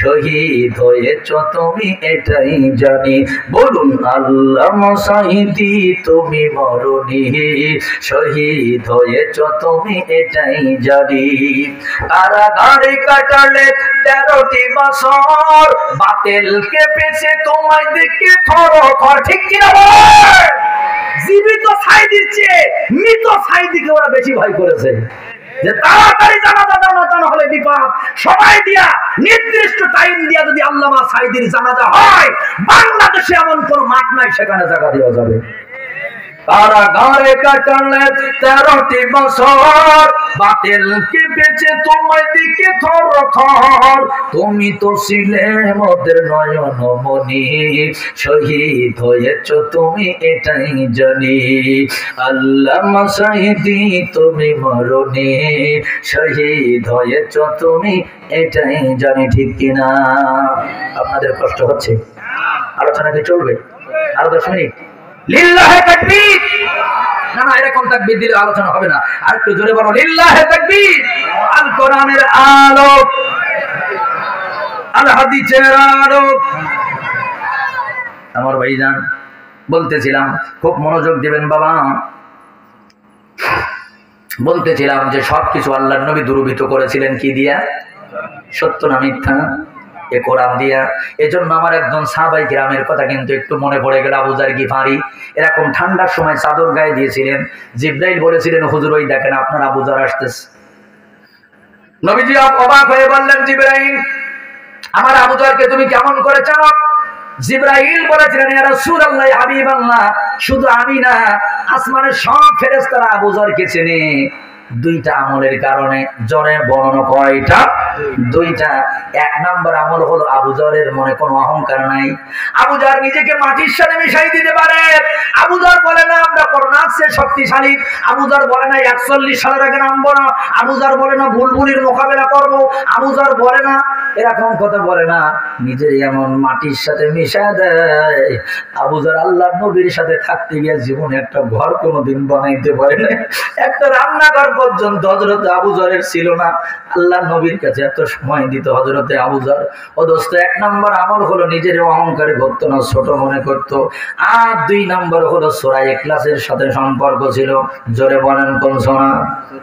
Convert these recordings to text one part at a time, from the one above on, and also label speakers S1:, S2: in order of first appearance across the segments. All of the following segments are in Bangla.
S1: শহীদ হয়েছ তুমি এটাই জানি। বলুন আল্লামা সাঈদী তুমি মরনি, শহীদ হয়েছ তুমি এটাই জানি। কারাগারে কাটালে 13টি বছর, বাতিলকে পেছে তোমায় দেখে থরথর। ঠিক কিনা বল? জীবিত সাঈদীর চেয়ে মৃত সাঈদীকে ওরা বেশি ভয় করেছে, যে তাড়াতাড়ি জানাজা জানানো হলে বিপদ। সময় দিয়া নির্দিষ্ট টাইম দিয়া যদি আল্লামা সাঈদীর জানাজা হয়, বাংলাদেশে এমন কোন মাঠ নাই সেখানে জায়গা দেওয়া যাবে। কারাগারে কাটালে 13টি বছর, বাতিলকে পেছে তোমায় দিকে থরথর। তুমি তো ছিলে মোদের নয়নমণি, শহীদ হয়েছ তুমি এটাই জানি। আল্লামা সাঈদী তুমি মরনি, শহীদ হয়েছ তুমি এটাই জানি। ঠিক কিনা? আপনাদের কষ্ট হচ্ছে? আলোচনা কি চলবে আরো 10 মিনিট? লিল্লাহে তাকবীর। না না, এরকম তাকবীর দিলে আলোচনা হবে না। আর একটু জোরে বলো লিল্লাহে তাকবীর। আল কোরআনের আলো, আল হাদিসের আলো। আমার ভাইজান বলতেছিলাম, খুব মনোযোগ দিবেন বাবা। বলতেছিলাম যে সবকিছু আল্লাহর নবী দুর্বৃত্ত করেছিলেন কি দিয়া? সত্য না মিথ্যা? এ কোরআন দিয়া। এজন্য আমার একজন সাহাবায়ে কিরামের কথা কিন্তু একটু মনে পড়ে গেল। আবু যার গিফারি এরকম ঠান্ডার সময় চাদর গায়ে দিয়েছিলেন। জিবরাইল বলেছিলেন, হুজুর ওই দেখেন আপনার আবু যার আসতেছে। নবীজি অবাক হয়ে বললেন, জিবরাইল আমার আবু যারকে তুমি কেমন করে চাও? জিবরাইল বলেছিলেন, ইয়া রাসূলুল্লাহ হাবিবাল্লাহ, শুধু আমি না, আসমানের সব ফেরেশতারা আবু যারকে চেনে। 2টা আমলের কারণে। জনে বর্ণনা কয়টা? 2টা। 1 নম্বর আমল হলো আবু যারের মনে কোনো অহংকার নাই। আবু যার নিজেকে মাটির সাথে মিশাই দিতে পারে। আবু যার বলে না আমরা করোনার চেয়ে শক্তিশালী। আবু যার বলে না 41 সালের আগে নামবো না। আবু যার বলে না বুলবুলির মোকাবেলা করব। আবু যার বলে না এরকম কথা বলে না। নিজের এমন মাটির সাথে মিশা দেয়। আবু যার আল্লাহর নবীর সাথে থাকতে গিয়ে জীবনে একটা ঘর কোনোদিন বানাইতে পারে না। একটা রান্নাঘর পর্যন্ত হযরত আবু যারের ছিল না। আল্লাহর নবীর কাছে এত সময় দিত হযরতে আবু যার। ও দোস্ত, 1 নম্বর আমল হলো নিজের অহংকারে করতো না, ছোট মনে করতো। আর 2 নম্বর হলো সূরা ইখলাসের সাথে সম্পর্ক ছিল। জোরে বলেন কোন সূরা?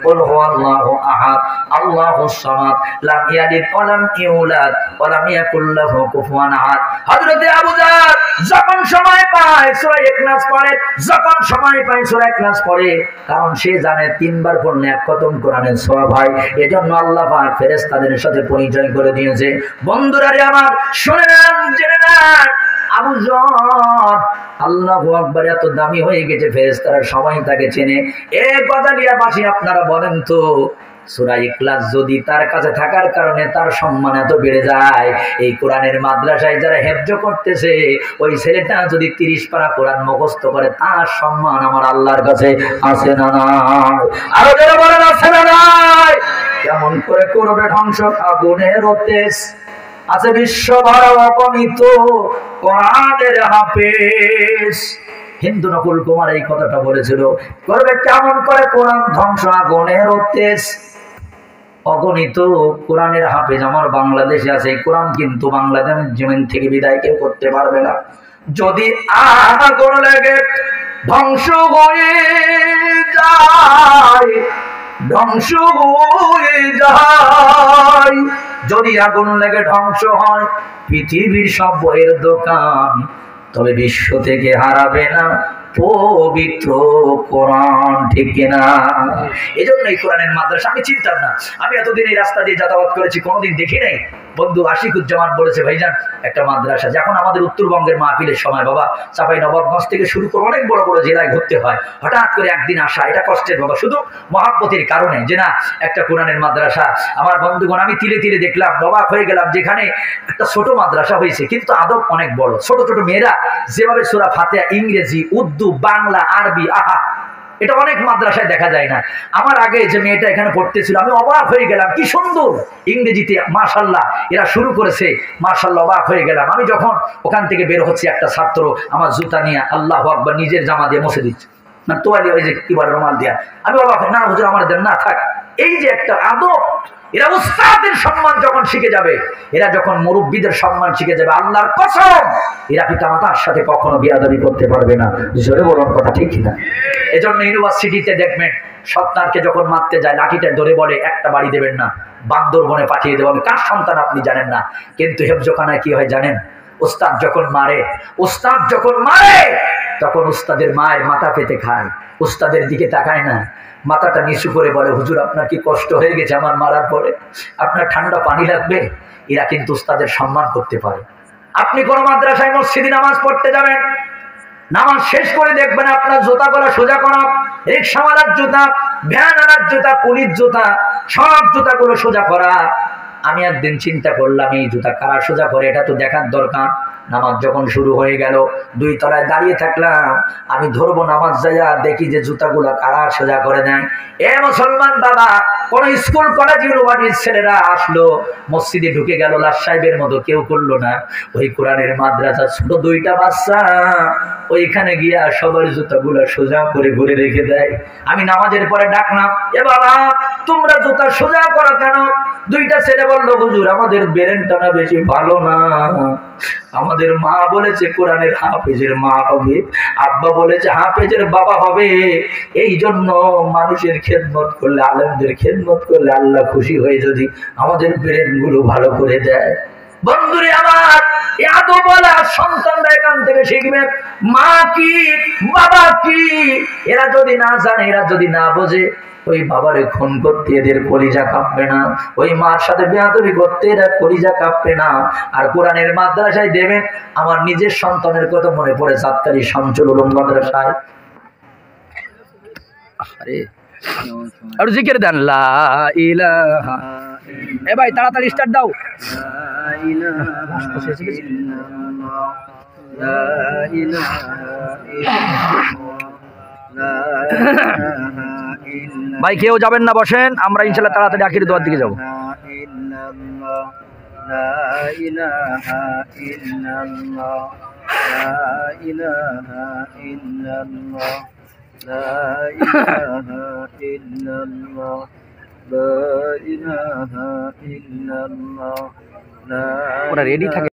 S1: কুল হুয়াল্লাহু আহাদ আল্লাহুস সামাদ লাম ইয়ালিদ ওয়া লাম ইউলাদ ওয়া লাম ইয়াকুল লাহু কুফুয়ান আহাদ। হযরতে আবু যার যখন সময় পায় সূরা ইখলাস পড়ে, যখন সময় পায় সূরা ইখলাস পড়ে, কারণ সে জানে 3 বার পড়লে 1 খতম কোরআনের সওয়াব হয়। এজন্য আল্লাহ পাক ফেরেশতাদের সাথে পরিচয় করে দিয়েছে। বন্ধুরা রে আমার, শুনে নেন, জেনে নেন, আবু যার আল্লাহু আকবার এত দামি হয়ে গেছে, ফেরেশতারা সবাই তাকে চেনে। এই বাদালিয়াবাসী আপনারা বলেন তো, সূরা ইখলাস যদি তার কাছে থাকার কারণে তার সম্মান এত বেড়ে যায়, এই কোরআনের মাদ্রাসায় যারা হেফজ করতেছে, ওই ছেলেটা যদি 30 পারা কোরআন মুখস্থ করে, তার সম্মান আমার আল্লাহর কাছে আছে না নাই? আরো যারা বলেন আছে না নাই? কেমন করে করবে ধ্বংস আগুনের তেজ? আছে বিশ্বভর অগণিত কোরআনের হাফেজ। হিন্দু নকুল কুমার এই কথাটা বলেছিল, করবে কেমন করে কোরআন ধ্বংস আগুনের তেজ? অগণিত কোরআনের হাফেজ আমার বাংলাদেশে আছে। এই কোরআন কিন্তু বাংলাদেশের জমিন থেকে বিদায় কেউ করতে পারবে না। যদি আগুন লাগে ধ্বংস হয়ে যায়, ধ্বংস হয়ে যায়। যদি আগুন লেগে ধ্বংস হয় পৃথিবীর সব বইয়ের দোকান, তবে বিশ্ব থেকে হারাবে না পবিত্র কোরআন। ঠিক কিনা? এই জন্য এই কোরআনের মাদ্রাসা আমি চিনতাম না। আমি এতদিন এই রাস্তা দিয়ে যাতায়াত করেছি, কোনোদিন দেখি নাই। বন্ধু আশিকুজ্জামান বলেছে, ভাইজান একটা মাদ্রাসা, যখন আমাদের উত্তরবঙ্গের মাহফিলের সময় বাবা চাঁপাইনবাবগঞ্জ থেকে শুরু করে অনেক বড় বড় জেলায় ঘুরতে হয়, হঠাৎ করে একদিন আসা এটা কষ্টের বাবা, শুধু মহাব্বতের কারণে যে না একটা কোরআনের মাদ্রাসা। আমার বন্ধুগণ, আমি তিলে তিলে দেখলাম, অবাক হয়ে গেলাম, যেখানে একটা ছোট মাদ্রাসা হয়েছে কিন্তু আদব অনেক বড়। ছোট ছোট মেয়েরা যেভাবে সূরা ফাতিহা ইংরেজি, উর্দু, বাংলা, আরবি, আহা, এটা অনেক মাদ্রাসায় দেখা যায় না। আমার আগে যে মেয়েটা এখানে পড়তেছিল, আমি অবাক হয়ে গেলাম, কি সুন্দর ইংরেজিতে মাশাআল্লাহ এরা শুরু করেছে, মাশাআল্লাহ, অবাক হয়ে গেলাম। আমি যখন ওখান থেকে বের হচ্ছি, একটা ছাত্র আমার জুতা নিয়ে আল্লাহু আকবার নিজের জামা দিয়ে মুছে দিচ্ছে, না তোয়ালি, ওই যে কি বলে রুমাল দিয়া। আমি অবাক, না হুজুর আমার দেন না, থাক। এই যে একটা আদব, এরা উস্তাদের সম্মান যখন শিখে যাবে, এরা যখন মুরব্বীদের সম্মান শিখে যাবে, আল্লাহর কসম এরা পিতামাতার সাথে কখনো বিয়াদবি করতে পারবে না। জোরে বলুন কথা ঠিক কিনা? এজন্য ইউনিভার্সিটিতে দেখবেন সন্তানকে যখন মারতে যায় লাঠিটা ধরে বলে একটা বাড়ি দেবেন না, বান্দরবনে পাঠিয়ে দেবো। আমি কার সন্তান আপনি জানেন না, কিন্তু হেফজখানায় কি হয় জানেন? উস্তাদ যখন মারে তখন উস্তাদের মায়ের মাথা পেতে খায়, উস্তাদের দিকে তাকায় না, মাথাটা নিচু করে বলে, হুজুর আপনার কি কষ্ট হয়ে গেছে আমার মারার পরে? আপনার ঠান্ডা পানি লাগবে? এরা কিন্তু উস্তাদের সম্মান করতে পারে। আপনি কোন মাদ্রাসায় মসজিদে নামাজ পড়তে যাবেন, নামাজ শেষ করে দেখবেন আপনার জুতাগুলো সোজা করা, রিক্সাওয়ালার জুতা, ভ্যানওয়ালার জুতা, কুলির জুতা, সব জুতাগুলো সোজা করা। আমি একদিন চিন্তা করলাম এই জুতা কারা সোজা করে, এটা তো দেখার দরকার। নামাজ যখন শুরু হয়ে গেল, 2 তলায় দাঁড়িয়ে থাকলাম, আমি ধরবো নামাজ যাইয়া, দেখি যে জুতাগুলো কারা সোজা করে নেয়। এ মুসলমান বাবা, কোন স্কুল কলেজ ইউনিভার্সিটির ছেলেরা আসলো, মসজিদে ঢুকে গেল, লাশ সাহেবের মতো কেউ করলো না। ওই কোরআনের মাদ্রাসা ছোট 2টা বাচ্চা ওইখানে গিয়া সবার জুতাগুলো সোজা করে ঘুরে রেখে দেয়। আমি নামাজের পরে ডাকলাম, এ বাবা তোমরা জুতা সোজা করো কেন? 2টা ছেলে বললো, হুজুর আমাদের ব্রেনটা না বেশি ভালো না, আমাদের মা বলেছে কোরআনের হাফেজের মা হবে, আব্বা বলেছে হাফেজের বাবা হবে, এই জন্য মানুষের খেদমত করলে, আলেমদের খেদমত করলে আল্লাহ খুশি হয়ে যদি আমাদের ব্রেন গুলো ভালো করে দেয়। বন্ধুরে আমার, এত বলা সন্তানরা এখান থেকে শিখবে মা কি বাবা কি। এরা যদি না জানে, এরা যদি না বোঝে, ওই বাবারে খুন করতে এদের কলিজা কাঁপবে না, ওই মার সাথে বেয়াদবি করতে এরা কলিজা কাঁপবে না। আর কোরআনের মাদ্রাসায় দেবেন, আমার নিজের সন্তানের কথা মনে পড়ে, সাতকারী শামসুল উলুম মাদ্রাসায়, আরে আর জিকির দেন লা ইলাহা, এ ভাই তাড়াতাড়ি স্টার্ট দাও। ভাই কেউ যাবেন না, বসেন, আমরা ইনশাআল্লাহ তাড়াতাড়ি আখির দোয়ার দিকে যাবো। ওরা রেডি থাকে।